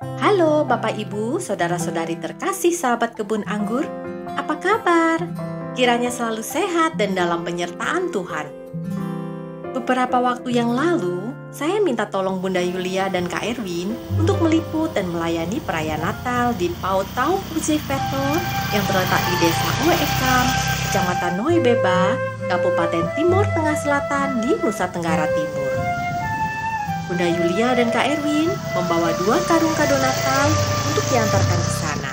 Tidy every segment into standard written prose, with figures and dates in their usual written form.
Halo Bapak Ibu, saudara-saudari terkasih sahabat kebun anggur. Apa kabar? Kiranya selalu sehat dan dalam penyertaan Tuhan. Beberapa waktu yang lalu, saya minta tolong Bunda Yulia dan Kak Erwin untuk meliput dan melayani perayaan Natal di PAUD Taup Usih Betel yang terletak di Desa Ueekam, Kecamatan Noibeba, Kabupaten Timur Tengah Selatan di Nusa Tenggara Timur. Bunda Yulia dan Kak Erwin membawa 2 karung kado Natal untuk diantarkan ke sana.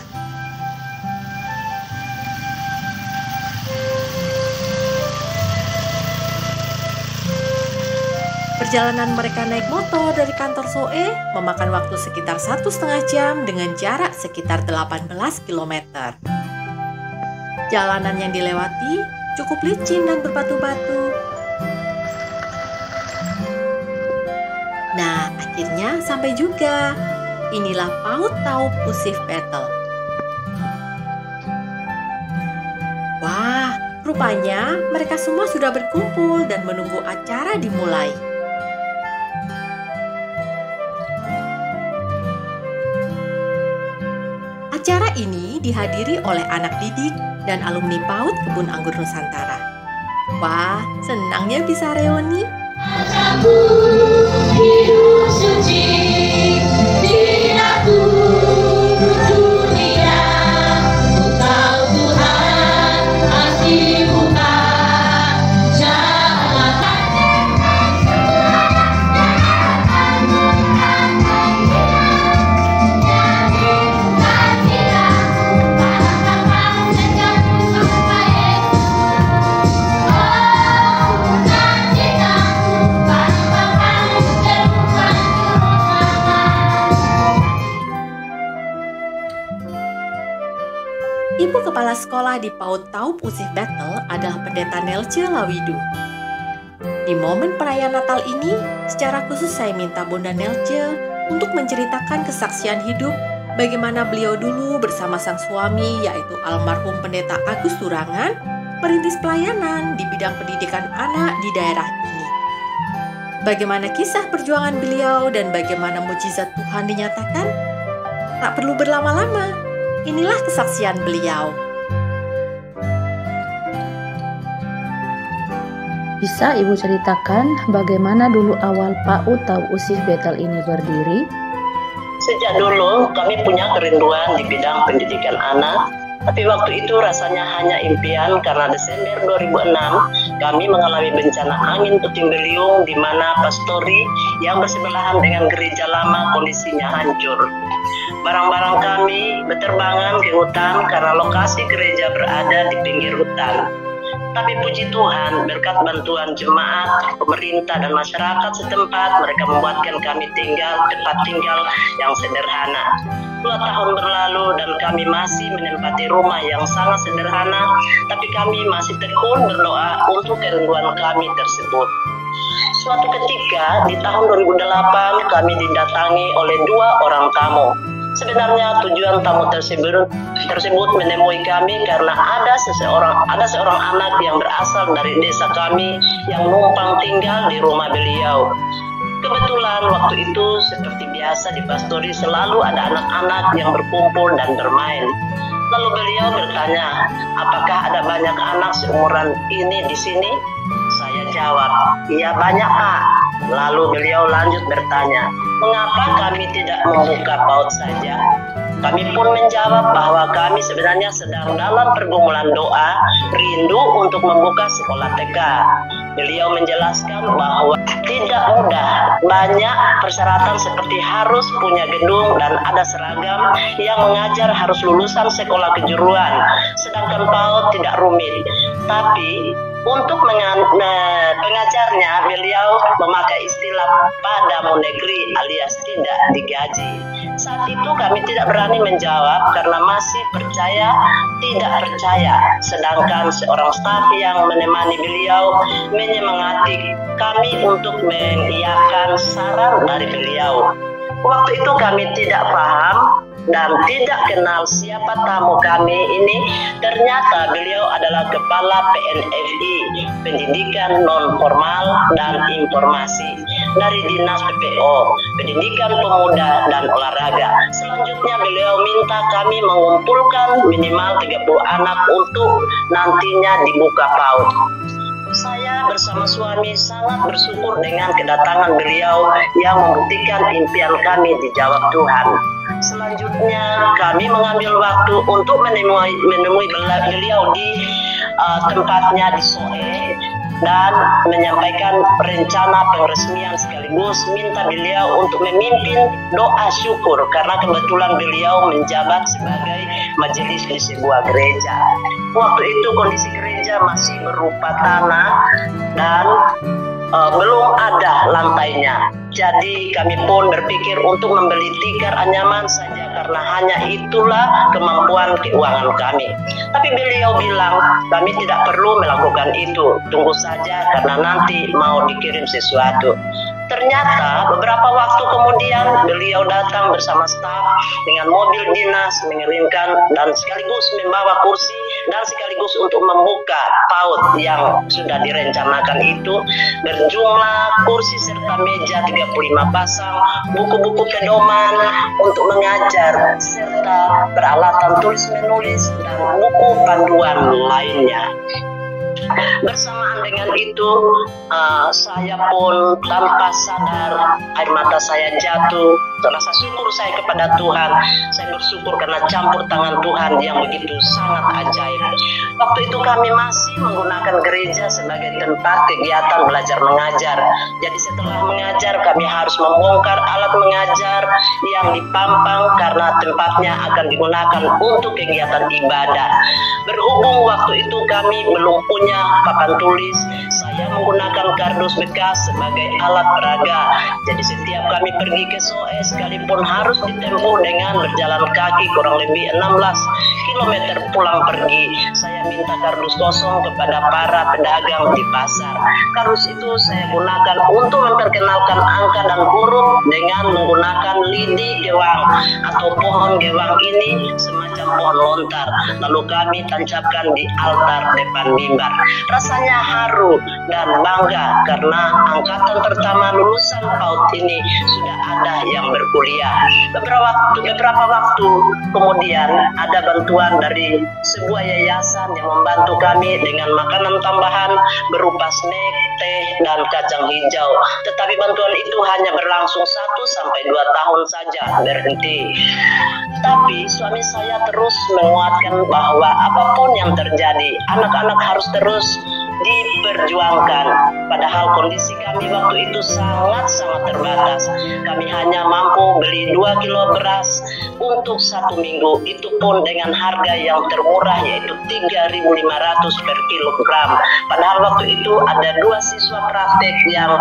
Perjalanan mereka naik motor dari kantor Soe memakan waktu sekitar 1,5 jam dengan jarak sekitar 18 km. Jalanan yang dilewati cukup licin dan berbatu-batu. Nah, akhirnya sampai juga. Inilah PAUD Taup Usih Betel. Wah, rupanya mereka semua sudah berkumpul dan menunggu acara dimulai. Acara ini dihadiri oleh anak didik dan alumni PAUD Kebun Anggur Nusantara. Wah, senangnya bisa reuni. Hidup suci di aku dunia, ku tahu Tuhan kasih Tuhan jangan Ibu Kepala Sekolah di PAUD Taup Usih Betel adalah Pendeta Nelce Lawidu. Di momen perayaan Natal ini, secara khusus saya minta Bunda Nelce untuk menceritakan kesaksian hidup bagaimana beliau dulu bersama sang suami yaitu almarhum Pendeta Agus Turangan merintis pelayanan di bidang pendidikan anak di daerah ini. Bagaimana kisah perjuangan beliau dan bagaimana mukjizat Tuhan dinyatakan? Tak perlu berlama-lama. Inilah kesaksian beliau. Bisa Ibu ceritakan bagaimana dulu awal PAUD Taup Usih Betel ini berdiri? Sejak dulu kami punya kerinduan di bidang pendidikan anak, tapi waktu itu rasanya hanya impian karena Desember 2006 kami mengalami bencana angin puting beliung di mana pastori yang bersebelahan dengan gereja lama kondisinya hancur. Barang-barang kami berterbangan ke hutan karena lokasi gereja berada di pinggir hutan. Tapi puji Tuhan, berkat bantuan jemaat, pemerintah, dan masyarakat setempat, mereka membuatkan kami tempat tinggal yang sederhana. 2 tahun berlalu dan kami masih menempati rumah yang sangat sederhana, tapi kami masih tekun berdoa untuk kerinduan kami tersebut. Suatu ketika di tahun 2008 kami didatangi oleh 2 orang tamu. Sebenarnya tujuan tamu tersebut menemui kami karena ada seorang anak yang berasal dari desa kami yang numpang tinggal di rumah beliau. Kebetulan waktu itu seperti biasa di pastori selalu ada anak-anak yang berkumpul dan bermain. Lalu beliau bertanya, apakah ada banyak anak seumuran ini di sini? Saya jawab, iya banyak Pak. Lalu beliau lanjut bertanya, mengapa kami tidak membuka PAUD saja? Kami pun menjawab bahwa kami sebenarnya sedang dalam pergumulan doa, rindu untuk membuka sekolah TK. Beliau menjelaskan bahwa tidak mudah, banyak persyaratan seperti harus punya gedung dan ada seragam yang mengajar harus lulusan sekolah kejuruan, sedangkan PAUD tidak rumit. Tapi untuk pengajarnya, beliau memakai istilah padamu negeri alias tidak digaji. Saat itu kami tidak berani menjawab karena masih percaya tidak percaya. Sedangkan seorang staf yang menemani beliau menyemangati kami untuk mengiyakan saran dari beliau. Waktu itu kami tidak paham dan tidak kenal siapa tamu kami ini. Ternyata beliau adalah Kepala PNFI, Pendidikan Non Formal dan Informasi. dari Dinas PPO, Pendidikan Pemuda dan Olahraga. Selanjutnya beliau minta kami mengumpulkan minimal 30 anak untuk nantinya dibuka PAUD. Saya bersama suami sangat bersyukur dengan kedatangan beliau yang membuktikan impian kami dijawab Tuhan. Selanjutnya kami mengambil waktu untuk menemui beliau di tempatnya di Soe dan menyampaikan rencana peresmian sekaligus minta beliau untuk memimpin doa syukur karena kebetulan beliau menjabat sebagai majelis di sebuah gereja. Waktu itu kondisi gereja masih berupa tanah dan belum ada lantainya. Jadi kami pun berpikir untuk membeli tikar anyaman saja karena hanya itulah kemampuan keuangan kami. Tapi beliau bilang kami tidak perlu melakukan itu, tunggu saja karena nanti mau dikirim sesuatu. Ternyata beberapa waktu kemudian beliau datang bersama staf dengan mobil dinas mengirimkan dan sekaligus membawa kursi dan sekaligus untuk membuka PAUD yang sudah direncanakan itu berjumlah kursi serta meja 35 pasang, buku-buku pedoman untuk mengajar serta peralatan tulis menulis dan buku panduan lainnya. Bersamaan dengan itu saya pun tanpa sadar air mata saya jatuh. Rasa syukur saya kepada Tuhan. Saya bersyukur karena campur tangan Tuhan yang begitu sangat ajaib. Waktu itu kami masih menggunakan gereja sebagai tempat kegiatan belajar mengajar. Jadi setelah mengajar kami harus membongkar alat mengajar yang dipampang karena tempatnya akan digunakan untuk kegiatan ibadah. Berhubung waktu itu kami belum punya papan tulis, saya menggunakan kardus bekas sebagai alat peraga. Jadi setiap kami pergi ke Soe sekalipun harus ditempuh dengan berjalan kaki kurang lebih 16 km pulang pergi, saya minta kardus kosong kepada para pedagang di pasar. Kardus itu saya gunakan untuk memperkenalkan angka dan huruf dengan menggunakan lidi gewang atau pohon gewang ini semacam pohon lontar. Lalu kami tancapkan di altar depan mimbar. Rasanya haru dan bangga karena angkatan pertama lulusan PAUD ini sudah ada yang berkuliah. Beberapa waktu kemudian ada bantuan dari sebuah yayasan yang membantu kami dengan makanan tambahan berupa snack, teh, dan kacang hijau. Tetapi bantuan itu hanya berlangsung 1-2 tahun saja berhenti. Tapi suami saya terus menguatkan bahwa apapun yang terjadi, anak-anak harus terus diperjuangkan. Padahal kondisi kami waktu itu sangat-sangat terbatas. Kami hanya mampu beli 2 kilo beras untuk 1 minggu. Itu pun dengan harga yang termurah yaitu 3.500 per kilogram. Padahal waktu itu ada 2 siswa praktek yang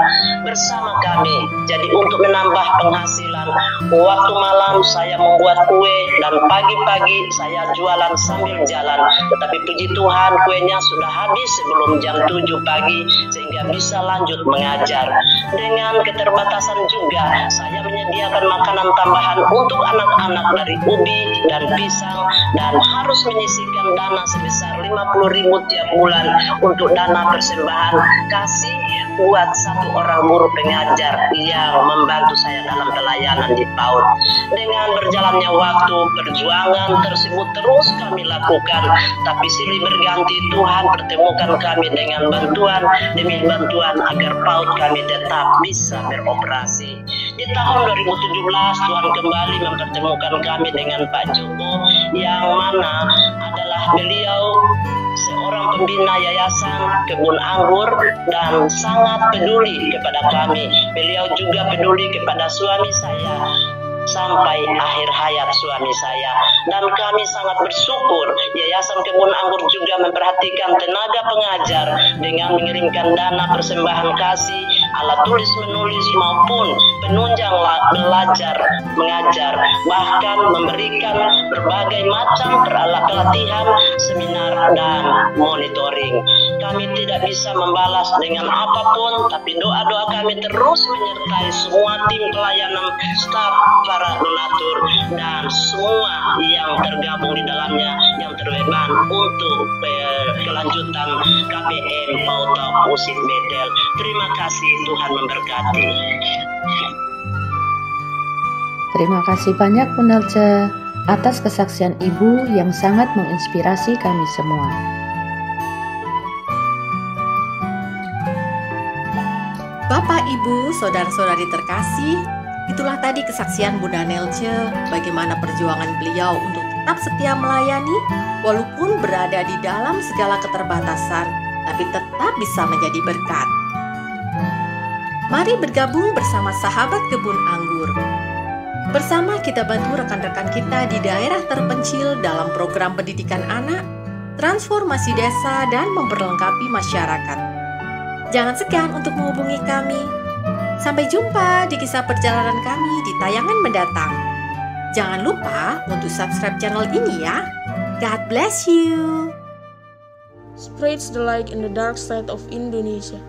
bersama kami. Jadi untuk menambah penghasilan, waktu malam saya membuat kue dan pagi-pagi saya jualan sambil jalan. Tetapi puji Tuhan kuenya sudah habis sebelum jam 7 pagi sehingga bisa lanjut mengajar. Dengan keterbatasan juga saya menyediakan makanan tambahan untuk anak-anak dari ubi dan pisang dan harus menyisihkan dana sebesar 50.000 tiap bulan untuk dana persembahan kasih buat 1 orang guru pengajar yang membantu saya dalam pelayanan di PAUD. Dengan berjalannya waktu, perjuangan tersebut terus kami lakukan, tapi silih berganti Tuhan pertemukan kami dengan bantuan demi bantuan agar PAUD kami tetap bisa beroperasi. Di tahun 2017 Tuhan kembali mempertemukan kami dengan Pak Joko yang mana adalah beliau seorang pembina yayasan kebun anggur dan sangat peduli kepada kami. Beliau juga peduli kepada suami saya sampai akhir hayat suami saya, dan kami sangat bersyukur Yayasan Kebun Anggur juga memperhatikan tenaga pengajar dengan mengirimkan dana persembahan kasih, alat tulis menulis maupun penunjang belajar mengajar, bahkan memberikan berbagai macam pelatihan, seminar, dan monitoring. Kami tidak bisa membalas dengan apapun, tapi doa-doa kami terus menyertai semua tim pelayanan, staf, para donatur, dan semua yang tergabung di dalamnya yang firman untuk kelanjutan KPM Pautau Usih Bethel. Terima kasih, Tuhan memberkati. Terima kasih banyak Punarja atas kesaksian Ibu yang sangat menginspirasi kami semua. Bapak, Ibu, saudara-saudari terkasih, itulah tadi kesaksian Bunda Nelce bagaimana perjuangan beliau untuk tetap setia melayani walaupun berada di dalam segala keterbatasan, tapi tetap bisa menjadi berkat. Mari bergabung bersama sahabat kebun anggur. Bersama kita bantu rekan-rekan kita di daerah terpencil dalam program pendidikan anak, transformasi desa, dan memperlengkapi masyarakat. Jangan segan untuk menghubungi kami. Sampai jumpa di kisah perjalanan kami di tayangan mendatang. Jangan lupa untuk subscribe channel ini ya. God bless you. Spreads the light in the dark side of Indonesia.